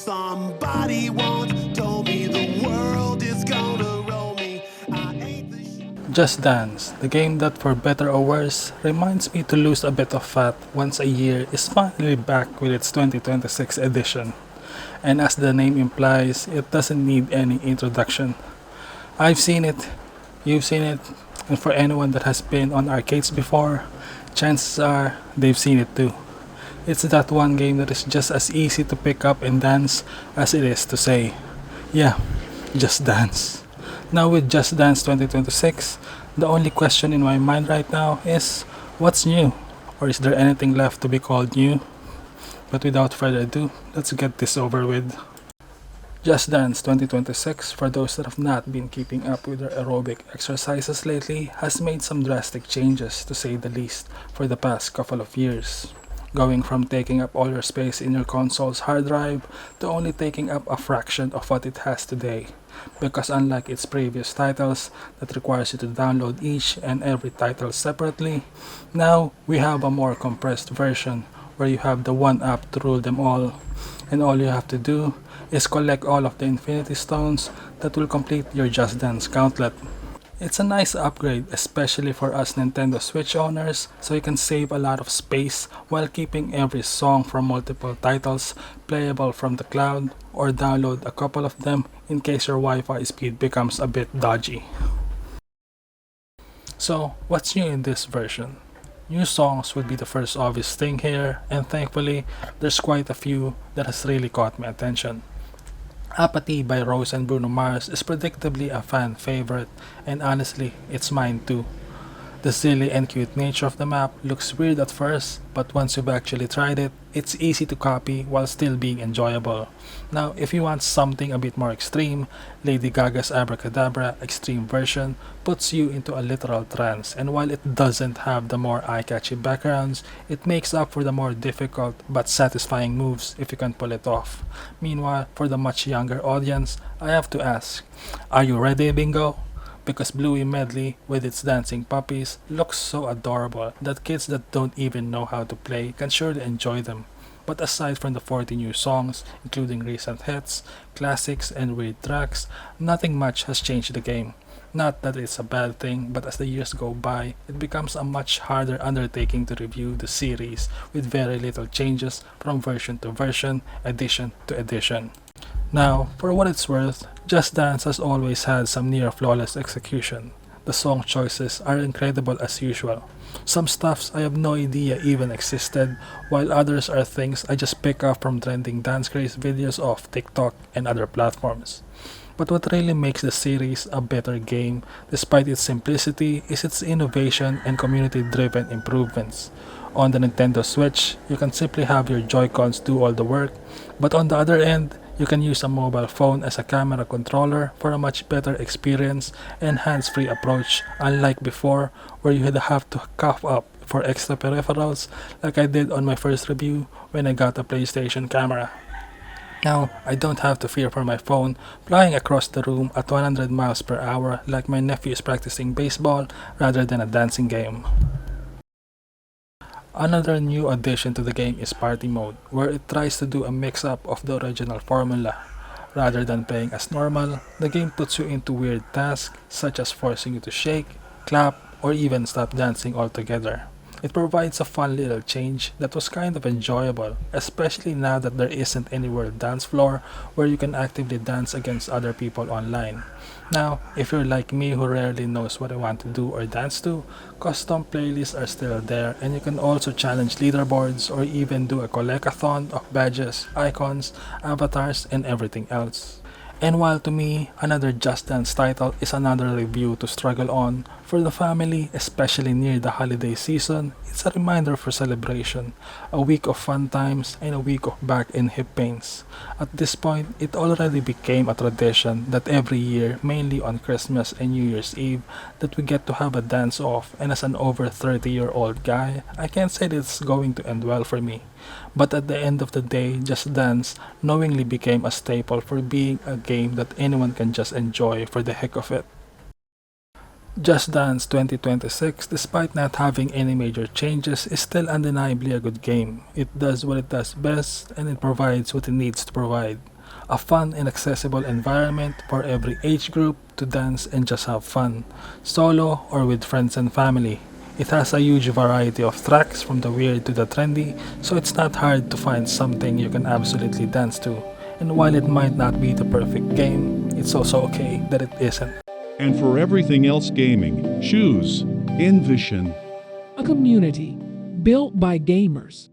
Somebody once told me the world is gonna roll me. I ain't the Just Dance, the game that for better or worse reminds me to lose a bit of fat once a year, is finally back with its 2026 edition. And as the name implies, it doesn't need any introduction. I've seen it, you've seen it, and for anyone that has been on arcades before, chances are they've seen it too. It's that one game that is just as easy to pick up and dance as it is to say, yeah, just dance. Now, with Just Dance 2026, the only question in my mind right now is what's new? Or is there anything left to be called new? But without further ado, let's get this over with. Just Dance 2026, for those that have not been keeping up with their aerobic exercises lately, has made some drastic changes, to say the least, for the past couple of years. Going from taking up all your space in your console's hard drive to only taking up a fraction of what it has today. Because unlike its previous titles that requires you to download each and every title separately, now we have a more compressed version where you have the one app to rule them all, and all you have to do is collect all of the Infinity Stones that will complete your Just Dance Gauntlet. It's a nice upgrade, especially for us Nintendo Switch owners, so you can save a lot of space while keeping every song from multiple titles playable from the cloud, or download a couple of them in case your Wi-Fi speed becomes a bit dodgy. So, what's new in this version? New songs would be the first obvious thing here, and thankfully, there's quite a few that has really caught my attention. Apathy by Rose and Bruno Mars is predictably a fan favorite, and honestly, it's mine too. The silly and cute nature of the map looks weird at first, but once you've actually tried it, it's easy to copy while still being enjoyable. Now, if you want something a bit more extreme, Lady Gaga's Abracadabra Extreme version puts you into a literal trance, and while it doesn't have the more eye-catchy backgrounds, it makes up for the more difficult but satisfying moves if you can pull it off. Meanwhile, for the much younger audience, I have to ask, are you ready, Bingo? Because Bluey Medley, with its dancing puppies, looks so adorable that kids that don't even know how to play can surely enjoy them. But aside from the 40 new songs, including recent hits, classics, and weird tracks, nothing much has changed the game. Not that it's a bad thing, but as the years go by, it becomes a much harder undertaking to review the series with very little changes from version to version, edition to edition. Now, for what it's worth, Just Dance has always had some near flawless execution. The song choices are incredible as usual. Some stuffs I have no idea even existed, while others are things I just pick up from trending dance craze videos off TikTok and other platforms. But what really makes the series a better game, despite its simplicity, is its innovation and community-driven improvements. On the Nintendo Switch, you can simply have your Joy-Cons do all the work, but on the other end, you can use a mobile phone as a camera controller for a much better experience and hands-free approach, unlike before where you would have to cough up for extra peripherals like I did on my first review when I got a PlayStation camera. Now, I don't have to fear for my phone flying across the room at 100 miles per hour like my nephew is practicing baseball rather than a dancing game. Another new addition to the game is Party Mode, where it tries to do a mix-up of the original formula. Rather than playing as normal, the game puts you into weird tasks such as forcing you to shake, clap, or even stop dancing altogether. It provides a fun little change that was kind of enjoyable, especially now that there isn't any world dance floor where you can actively dance against other people online. Now, if you're like me who rarely knows what I want to do or dance to, custom playlists are still there, and you can also challenge leaderboards or even do a collectathon of badges, icons, avatars, and everything else. And while to me, another Just Dance title is another review to struggle on, for the family, especially near the holiday season, it's a reminder for celebration, a week of fun times, and a week of back and hip pains. At this point, it already became a tradition that every year, mainly on Christmas and New Year's Eve, that we get to have a dance off, and as an over 30-year-old guy, I can't say that it's going to end well for me. But at the end of the day, Just Dance knowingly became a staple for being a game that anyone can just enjoy for the heck of it. Just Dance 2026, despite not having any major changes, is still undeniably a good game. It does what it does best, and it provides what it needs to provide. A fun and accessible environment for every age group to dance and just have fun, solo or with friends and family. It has a huge variety of tracks from the weird to the trendy, so it's not hard to find something you can absolutely dance to. And while it might not be the perfect game, it's also okay that it isn't. And for everything else gaming, choose Envision. A community built by gamers.